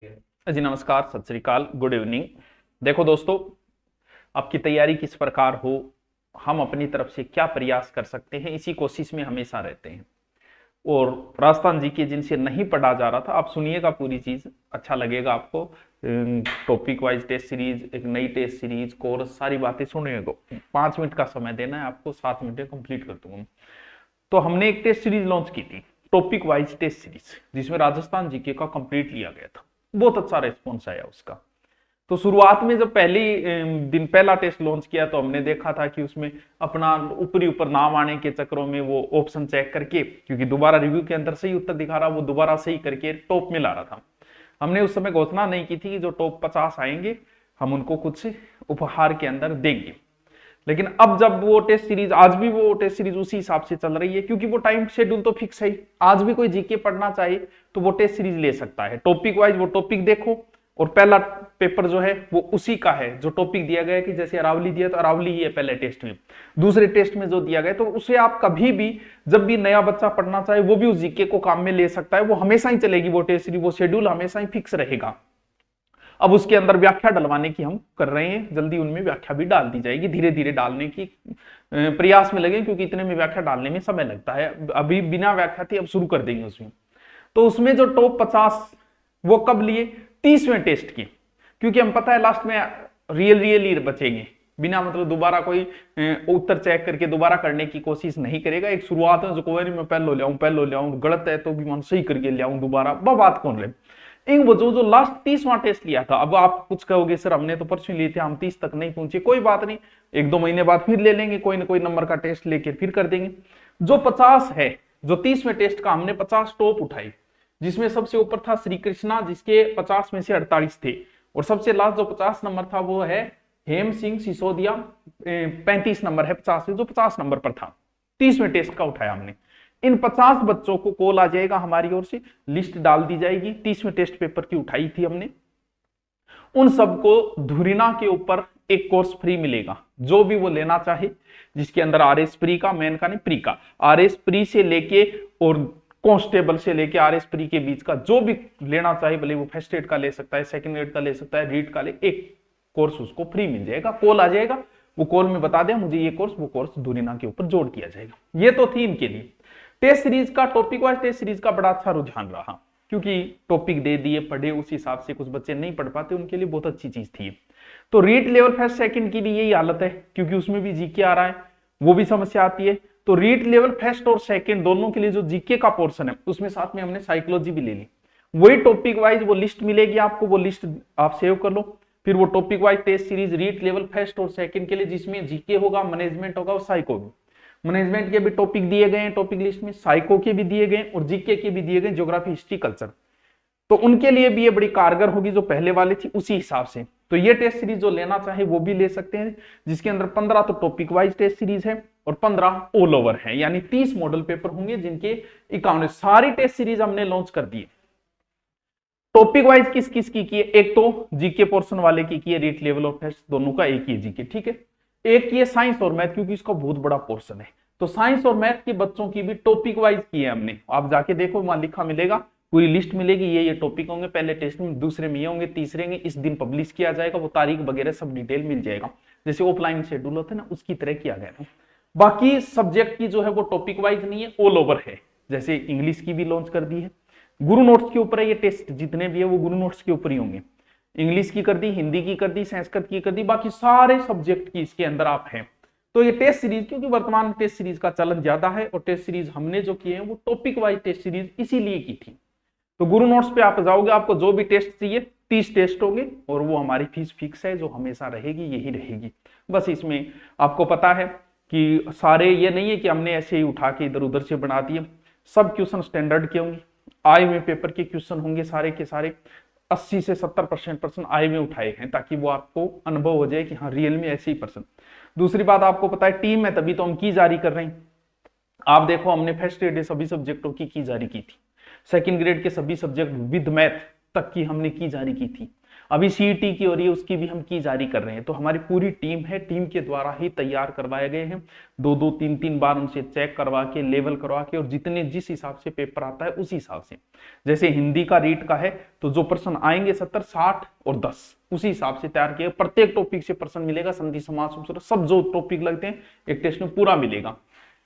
जी नमस्कार, सत श्री अकाल, गुड इवनिंग। देखो दोस्तों, आपकी तैयारी किस प्रकार हो, हम अपनी तरफ से क्या प्रयास कर सकते हैं, इसी कोशिश में हमेशा रहते हैं। और राजस्थान जी के जिनसे नहीं पढ़ा जा रहा था, आप सुनिएगा पूरी चीज, अच्छा लगेगा आपको। टॉपिक वाइज टेस्ट सीरीज, एक नई टेस्ट सीरीज, कोर्स, सारी बातें सुनिएगा। 5 मिनट का समय देना है आपको, 7 मिनट में कंप्लीट कर दूंगा। तो हमने एक टेस्ट सीरीज लॉन्च की थी, टॉपिक वाइज टेस्ट सीरीज, जिसमें राजस्थान जीके का कंप्लीट लिया गया था। बहुत अच्छा रेस्पॉन्स आया उसका। तो शुरुआत में जब पहली दिन पहला टेस्ट लॉन्च किया तो हमने देखा था कि उसमें अपना ऊपरी ऊपर नाम आने के चक्करों में वो ऑप्शन चेक करके, क्योंकि दोबारा रिव्यू के अंदर सही उत्तर दिखा रहा, वो दोबारा सही करके टॉप में ला रहा था। हमने उस समय घोषणा नहीं की थी कि जो टॉप 50 आएंगे हम उनको कुछ उपहार के अंदर देंगे। लेकिन अब जब वो टेस्ट सीरीज, आज भी वो टेस्ट सीरीज उसी हिसाब से चल रही है, क्योंकि वो टाइम शेड्यूल तो फिक्स है। आज भी कोई जीके पढ़ना चाहिए तो वो टेस्ट सीरीज ले सकता है। टॉपिक वाइज वो टॉपिक देखो, और पहला पेपर जो है वो उसी का है जो टॉपिक दिया गया है, कि जैसे अरावली दिया तो अरावली ही है पहले टेस्ट में, दूसरे टेस्ट में जो दिया गया तो उसे आप कभी भी, जब भी नया बच्चा पढ़ना चाहे वो भी उस जीके को काम में ले सकता है। वो हमेशा ही चलेगी वो टेस्ट सीरीज, वो शेड्यूल हमेशा ही फिक्स रहेगा। अब उसके अंदर व्याख्या डलवाने की हम कर रहे हैं, जल्दी उनमें व्याख्या भी डाल दी जाएगी, धीरे धीरे डालने की प्रयास में लगे, क्योंकि इतने में व्याख्या डालने में समय लगता है। अभी बिना व्याख्या थी, अब शुरू कर देंगे उसमें। तो उसमें जो टॉप 50 वो कब लिए, 30वें टेस्ट की, क्योंकि हम पता है लास्ट में रियल ही बचेंगे, बिना मतलब दोबारा कोई उत्तर चेक करके दोबारा करने की कोशिश नहीं करेगा। एक शुरुआत है जो कोई मैं पहले ले आऊं, गलत है तो भी मान सही करके ले आऊं दोबारा, बात कौन रहे। इन वजह जो लास्ट 30वां टेस्ट लिया था, अब आप कुछ कहोगे सर हमने तो परसों लिए थे, हम 30 तक नहीं पहुंचे, कोई बात नहीं, 1-2 महीने बाद फिर ले लेंगे, कोई ना कोई नंबर का टेस्ट लेके फिर कर देंगे। जो 50 है, जो 30वें टेस्ट का हमने 50 टॉप उठाई, जिसमें सबसे ऊपर था श्री कृष्णा, जिसके 50 में से 48 थे, और सबसे लास्ट जो 50 नंबर था वो है हेम सिंह सिसोदिया, 35 नंबर है 50 से, जो 50 नंबर पर था। 30वें टेस्ट का उठाया हमने। इन 50 बच्चों को कॉल आ जाएगा हमारी ओर से, लिस्ट डाल दी जाएगी, 30वें टेस्ट पेपर की उठाई थी हमने। उन सबको धुरीना के ऊपर एक कोर्स फ्री मिलेगा, जो भी वो लेना चाहे, जिसके अंदर आरएस प्री का, मेन का नहीं, प्री का, आरएस प्री से लेके और कांस्टेबल से लेके आरएस प्री के बीच का जो भी लेना चाहे, भले वो फर्स्ट एड का ले सकता है, सेकंड एड का ले सकता है, रीड का ले, एक कोर्स उसको फ्री मिल जाएगा। कॉल आ जाएगा, वो कॉल में बता दें मुझे ये कोर्स, वो कोर्स धुरीना के ऊपर जोड़ किया जाएगा। ये तो थी इनके लिए टेस्ट सीरीज का, टॉपिक वाइज टेस्ट सीरीज का बड़ा अच्छा रुझान रहा, क्योंकि टॉपिक दे दिए, पढ़े, उस हिसाब से कुछ बच्चे नहीं पढ़ पाते, उनके लिए बहुत अच्छी चीज थी। तो रीड लेवल फर्स्ट सेकंड की भी यही हालत है, क्योंकि उसमें भी जीके आ रहा है, वो भी समस्या आती है। तो रीड लेवल फर्स्ट और सेकंड दोनों के लिए जो जीके का पोर्शन है, उसमें साथ में हमने साइकोलॉजी भी ले ली। वही टॉपिक वाइज वो लिस्ट मिलेगी आपको, वो लिस्ट आप सेव कर लो। फिर वो topic wise test series read level first और सेकंड के लिए, जिसमें जीके होगा, मैनेजमेंट होगा और साइको भी। मैनेजमेंट के भी टॉपिक दिए गए हैं टॉपिक लिस्ट में, साइको के भी दिए गए और जीके के भी दिए गए, ज्योग्राफी, हिस्ट्री, कल्चर। तो उनके लिए भी ये बड़ी कारगर होगी, जो पहले वाली थी उसी हिसाब से। तो ये टेस्ट सीरीज जो लेना चाहे वो भी ले सकते हैं, जिसके अंदर 15 तो टॉपिक वाइज टेस्ट सीरीज है और 15 ऑल ओवर है, यानी 30 मॉडल पेपर होंगे, जिनके 51 सारी टेस्ट सीरीज हमने लॉन्च कर दी। टॉपिक वाइज किस किस की है, एक तो जीके पोर्शन वाले की है, रीड लेवल और टेस्ट दोनों का एक ही है जीके, ठीक है। एक ये साइंस और मैथ, क्योंकि इसका बहुत बड़ा पोर्शन है, तो साइंस और मैथ के बच्चों की भी टॉपिक वाइज की है हमने। आप जाके देखो, वहां लिखा मिलेगा, पूरी लिस्ट मिलेगी, ये टॉपिक होंगे, पहले टेस्ट में, दूसरे में ये होंगे, तीसरे में इस दिन पब्लिश किया जाएगा, वो तारीख वगैरह सब डिटेल मिल जाएगा, जैसे ऑफलाइन शेड्यूल होता है ना, उसकी तरह किया गया है। बाकी सब्जेक्ट की जो है वो टॉपिक वाइज नहीं है, ऑल ओवर है। जैसे इंग्लिश की भी लॉन्च कर दी है, गुरु नोट्स के ऊपर है, ये टेस्ट जितने भी है वो गुरु नोट्स के ऊपर ही होंगे। इंग्लिश की कर दी, हिंदी की कर दी, संस्कृत की कर दी, बाकी सारे सब्जेक्ट की इसके अंदर आप हैं। तो ये टेस्ट सीरीज, क्योंकि वर्तमान में टेस्ट सीरीज का चलन ज्यादा है, और टेस्ट सीरीज हमने जो किए हैं वो टॉपिक वाइज टेस्ट सीरीज इसीलिए की थी। तो गुरु नोट्स पे आप जाओगे, आपको जो भी टेस्ट चाहिए, 30 टेस्ट होंगे, और वो हमारी फीस फिक्स है, जो हमेशा रहेगी, यही रहेगी। बस इसमें आपको पता है कि सारे ये नहीं है कि हमने ऐसे ही उठा के इधर उधर से बना दिए, सब क्वेश्चन स्टैंडर्ड के होंगे, आए हुए पेपर के क्वेश्चन होंगे, सारे के सारे 80 से 70% आए में उठाए हैं, ताकि वो आपको अनुभव हो जाए कि हाँ रियल में ऐसे ही पर्सन। दूसरी बात आपको पता है, टीम है तभी तो हम की जारी कर रहे हैं। आप देखो, हमने फर्स्ट ग्रेड सभी सब्जेक्टों की जारी की थी, सेकंड ग्रेड के सभी सब्जेक्ट विद मैथ तक की हमने की जारी की थी, अभी सीईटी की हो रही है, उसकी भी हम की जारी कर रहे हैं। तो हमारी पूरी टीम है, टीम के द्वारा ही तैयार करवाए गए हैं, 2-2 3-3 बार उनसे चेक करवा के, लेवल करवा के, और जितने जिस हिसाब से पेपर आता है उसी हिसाब से, जैसे हिंदी का रीट का है तो जो प्रश्न आएंगे 70, 60 और 10 उसी हिसाब से तैयार किया। प्रत्येक टॉपिक से प्रश्न मिलेगा, संधि समास उपसर्ग सब जो टॉपिक लगते हैं एक टेस्ट में पूरा मिलेगा।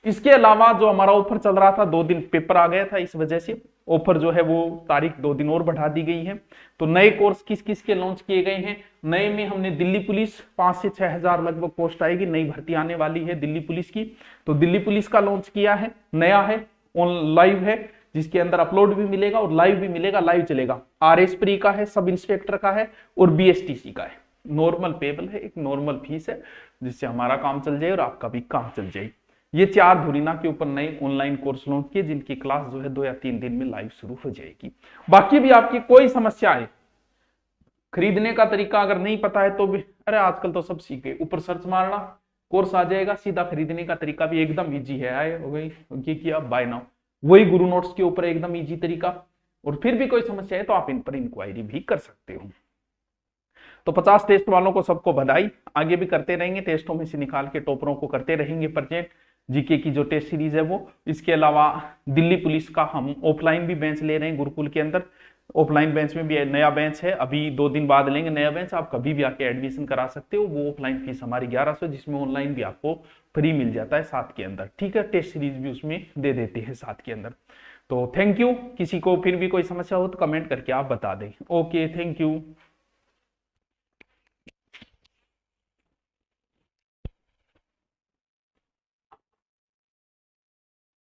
इसके अलावा जो हमारा ऑफर चल रहा था, 2 दिन पेपर आ गया था, इस वजह से ऑफर जो है वो तारीख 2 दिन और बढ़ा दी गई है। तो नए कोर्स किस किस के लॉन्च किए गए हैं? नए में हमने दिल्ली पुलिस 5 से 6 हजार लगभग पोस्ट आएगी, नई भर्ती आने वाली है दिल्ली पुलिस की, तो दिल्ली पुलिस का लॉन्च किया है, नया है, ऑन लाइव है, जिसके अंदर अपलोड भी मिलेगा और लाइव भी मिलेगा, लाइव चलेगा। आरएस प्री का है, सब इंस्पेक्टर का है और बीएसटीसी का है। नॉर्मल पेबल है, एक नॉर्मल फीस है, जिससे हमारा काम चल जाए और आपका भी काम चल जाए। ये 4 धुरीना के ऊपर नए ऑनलाइन कोर्स लॉन्च किए, जिनकी क्लास जो है 2 या 3 दिन में लाइव शुरू हो जाएगी। बाकी भी आपकी कोई समस्या है, खरीदने का तरीका अगर नहीं पता है तो भी, अरे आजकल तो सब सीखे, ऊपर सर्च मारना, कोर्स आ जाएगा, सीधा खरीदने का तरीका भी एकदम इजी है। आए हो गई ये किया, बाय नाउ, वही गुरु नोट्स के ऊपर एकदम इजी तरीका। और फिर भी कोई समस्या है तो आप इन पर इंक्वायरी भी कर सकते हो। तो 50 टेस्ट वालों को सबको बधाई, आगे भी करते रहेंगे, टेस्टों में से निकाल के टॉपरों को करते रहेंगे प्रेजेंट। जीके की जो टेस्ट सीरीज है वो, इसके अलावा दिल्ली पुलिस का हम ऑफलाइन भी बेंच ले रहे हैं गुरुकुल के अंदर। ऑफलाइन बेंच में भी नया बेंच है, अभी 2 दिन बाद लेंगे नया बेंच, आप कभी भी आके एडमिशन करा सकते हो। वो ऑफलाइन फीस हमारी 1100, जिसमें ऑनलाइन भी आपको फ्री मिल जाता है साथ के अंदर, ठीक है। टेस्ट सीरीज भी उसमें दे देते हैं साथ के अंदर। तो थैंक यू, किसी को फिर भी कोई समस्या हो तो कमेंट करके आप बता दें। Okay, thank you.